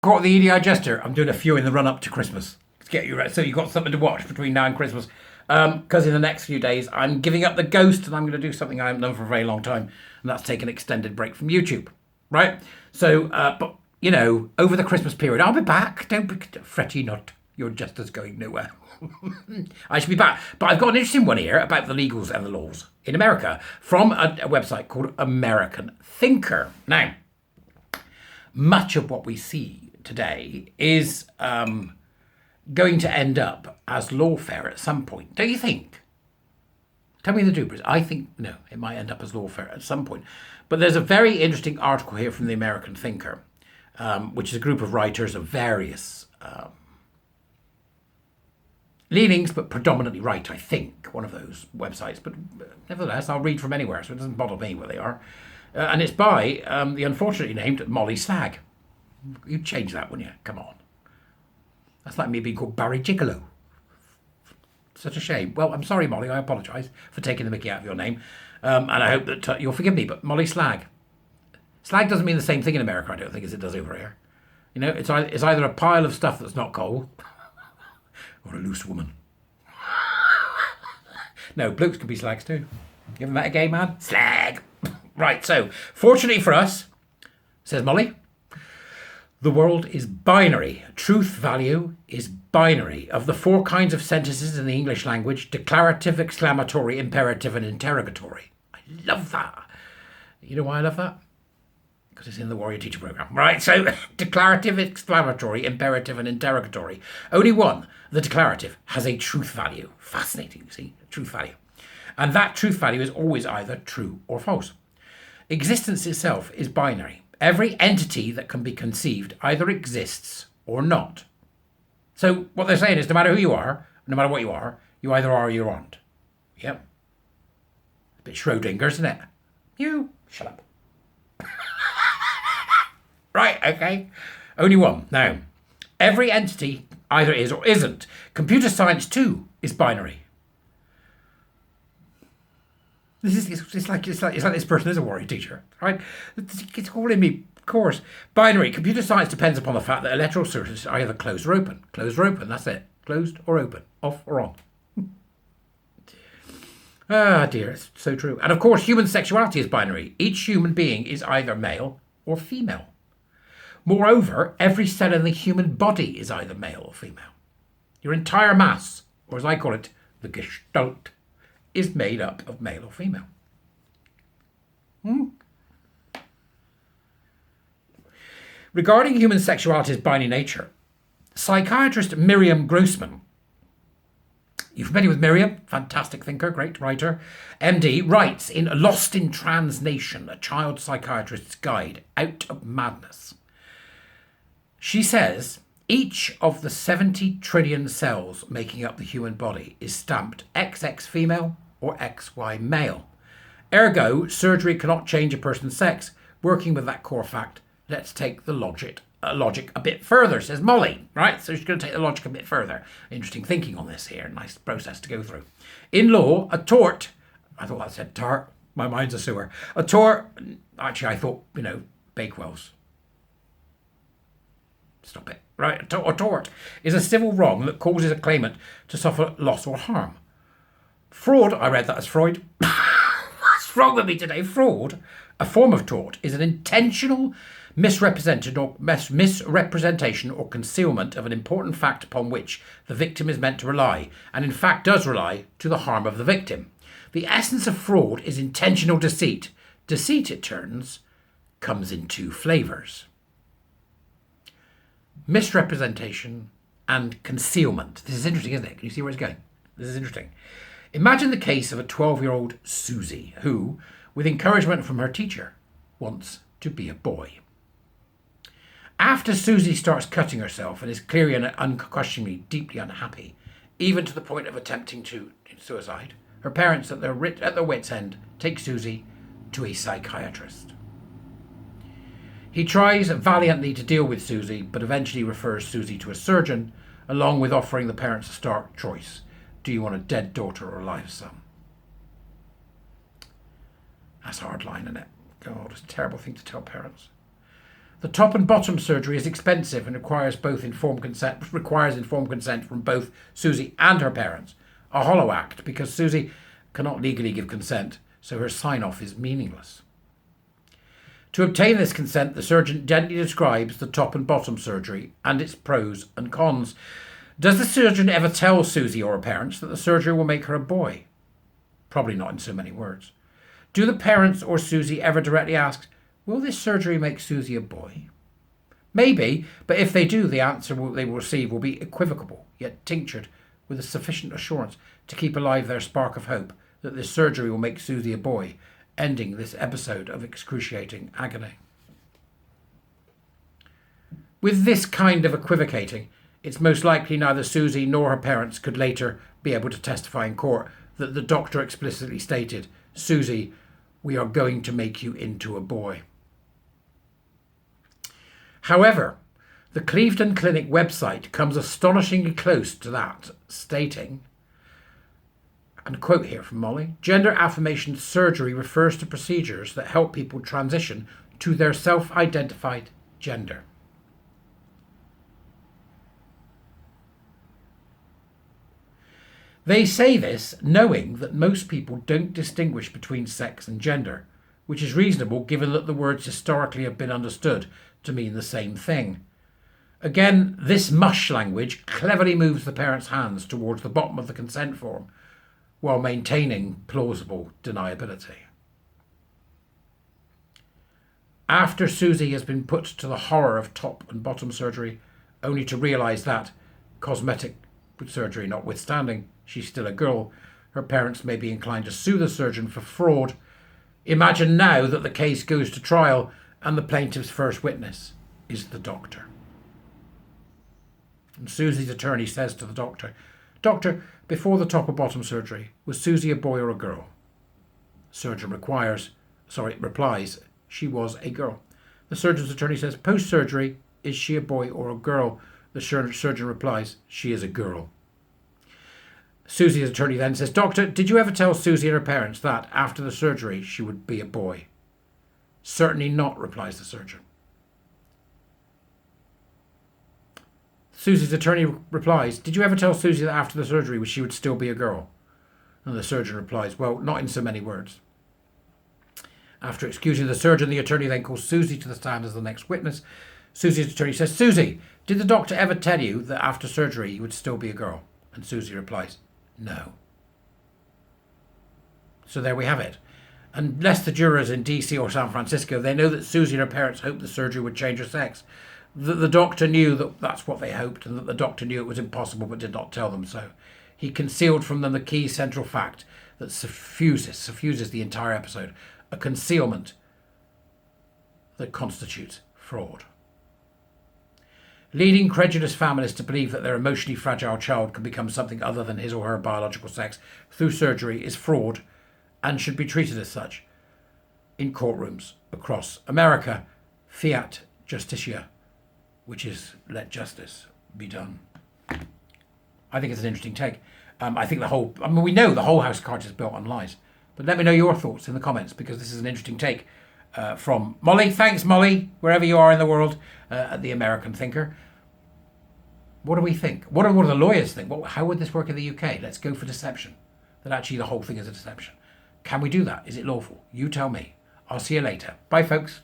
Caught the EDI Jester. I'm doing a few in the run up to Christmas to get you ready. So you've got something to watch between now and Christmas. Because in the next few days, I'm giving up the ghost and I'm going to do something I haven't done for a very long time. And that's take an extended break from YouTube. Right? So, but, you know, over the Christmas period, I'll be back. Fret ye not. Your Jester's going nowhere. I should be back. But I've got an interesting one here about the legals and the laws in America from a website called American Thinker. Now, much of what we see today is going to end up as lawfare at some point. Don't you think? Tell me the Dubras. I think, no, it might end up as lawfare at some point. But there's a very interesting article here from the American Thinker, which is a group of writers of various leanings, but predominantly right, I think, one of those websites. But nevertheless, I'll read from anywhere, so it doesn't bother me where they are. And it's by the unfortunately named Molly Slag. You'd change that, wouldn't you? Come on. That's like me being called Barry Gigolo. Such a shame. Well, I'm sorry, Molly. I apologise for taking the mickey out of your name. And I hope that you'll forgive me. But Molly Slag. Slag doesn't mean the same thing in America, I don't think, as it does over here. You know, it's either a pile of stuff that's not coal or a loose woman. No, blokes can be slags too. You ever met a gay man? Slag. Right, so, fortunately for us, says Molly, the world is binary. Truth value is binary. Of the 4 kinds of sentences in the English language, declarative, exclamatory, imperative, and interrogatory. I love that. You know why I love that? Because it's in the Warrior Teacher Programme. Right, so declarative, exclamatory, imperative, and interrogatory. Only one, the declarative, has a truth value. Fascinating, you see, a truth value. And that truth value is always either true or false. Existence itself is binary. Every entity that can be conceived either exists or not. So what they're saying is no matter who you are, no matter what you either are or you aren't. Yep. A bit Schrodinger's, isn't it? You, shut up. Right, okay. Only one. Now, every entity either is or isn't. Computer science too is binary. It's like this person is a warrior teacher, right? It's all in me, of course. Binary. Computer science depends upon the fact that electoral circuits are either closed or open. Closed or open, that's it. Closed or open. Off or on. Ah, dear, it's so true. And of course, human sexuality is binary. Each human being is either male or female. Moreover, every cell in the human body is either male or female. Your entire mass, or as I call it, the gestalt, is made up of male or female. Regarding human sexuality's binary nature, psychiatrist Miriam Grossman, you familiar with Miriam? Fantastic thinker, great writer, MD, writes in Lost in Transnation, a child psychiatrist's guide out of madness. She says, each of the 70 trillion cells making up the human body is stamped XX female or XY male. Ergo, surgery cannot change a person's sex. Working with that core fact, let's take the logic a bit further, says Molly. Right, so she's going to take the logic a bit further. Interesting thinking on this here. Nice process to go through. In law, a tort, I thought that said tart. My mind's a sewer. A tort, actually I thought, Bakewell's. Stop it. Right, a tort is a civil wrong that causes a claimant to suffer loss or harm. Fraud, I read that as Freud. What's wrong with me today? Fraud, a form of tort, is an intentional misrepresentation or concealment of an important fact upon which the victim is meant to rely, and in fact does rely, to the harm of the victim. The essence of fraud is intentional deceit. Deceit, it turns, comes in 2 flavours. Misrepresentation and concealment. This is interesting, isn't it? Can you see where it's going? This is interesting. Imagine the case of a 12-year-old Susie who, with encouragement from her teacher, wants to be a boy. After Susie starts cutting herself and is clearly and unquestionably deeply unhappy, even to the point of attempting suicide, her parents at their wits' end take Susie to a psychiatrist. He tries valiantly to deal with Susie, but eventually refers Susie to a surgeon, along with offering the parents a stark choice. Do you want a dead daughter or a live son? That's a hard line, isn't it? God, it's a terrible thing to tell parents. The top and bottom surgery is expensive and requires informed consent from both Susie and her parents. A hollow act, because Susie cannot legally give consent, so her sign-off is meaningless. To obtain this consent, the surgeon gently describes the top and bottom surgery and its pros and cons. Does the surgeon ever tell Susie or her parents that the surgery will make her a boy? Probably not in so many words. Do the parents or Susie ever directly ask, will this surgery make Susie a boy? Maybe, but if they do, the answer they will receive will be equivocal, yet tinctured with a sufficient assurance to keep alive their spark of hope that this surgery will make Susie a boy, ending this episode of excruciating agony. With this kind of equivocating, it's most likely neither Susie nor her parents could later be able to testify in court that the doctor explicitly stated, Susie, we are going to make you into a boy. However, the Clevedon Clinic website comes astonishingly close to that, stating, and quote here from Molly, gender affirmation surgery refers to procedures that help people transition to their self-identified gender. They say this knowing that most people don't distinguish between sex and gender, which is reasonable given that the words historically have been understood to mean the same thing. Again, this mush language cleverly moves the parents' hands towards the bottom of the consent form while maintaining plausible deniability. After Susie has been put to the horror of top and bottom surgery, only to realise that, cosmetic surgery notwithstanding, she's still a girl, her parents may be inclined to sue the surgeon for fraud. Imagine now that the case goes to trial and the plaintiff's first witness is the doctor. And Susie's attorney says to the doctor, Doctor, before the top or bottom surgery, was Susie a boy or a girl? Surgeon replies, she was a girl. The surgeon's attorney says, post-surgery, is she a boy or a girl? The surgeon replies, she is a girl. Susie's attorney then says, Doctor, did you ever tell Susie and her parents that after the surgery she would be a boy? Certainly not, replies the surgeon. Susie's attorney replies, did you ever tell Susie that after the surgery she would still be a girl? And the surgeon replies, well, not in so many words. After excusing the surgeon, the attorney then calls Susie to the stand as the next witness. Susie's attorney says, Susie, did the doctor ever tell you that after surgery you would still be a girl? And Susie replies, no. So there we have it. Unless the jurors in DC or San Francisco, they know that Susie and her parents hoped the surgery would change her sex. That the doctor knew that that's what they hoped, and that the doctor knew it was impossible but did not tell them so. He concealed from them the key central fact that suffuses the entire episode, a concealment that constitutes fraud. Leading credulous families to believe that their emotionally fragile child can become something other than his or her biological sex through surgery is fraud and should be treated as such in courtrooms across America. Fiat justitia, which is let justice be done. I think it's an interesting take. We know the whole house of cards is built on lies. But let me know your thoughts in the comments, because this is an interesting take from Molly. Thanks, Molly, wherever you are in the world, the American thinker. What do we think? What do the lawyers think? How would this work in the UK? Let's go for deception. That actually the whole thing is a deception. Can we do that? Is it lawful? You tell me. I'll see you later. Bye, folks.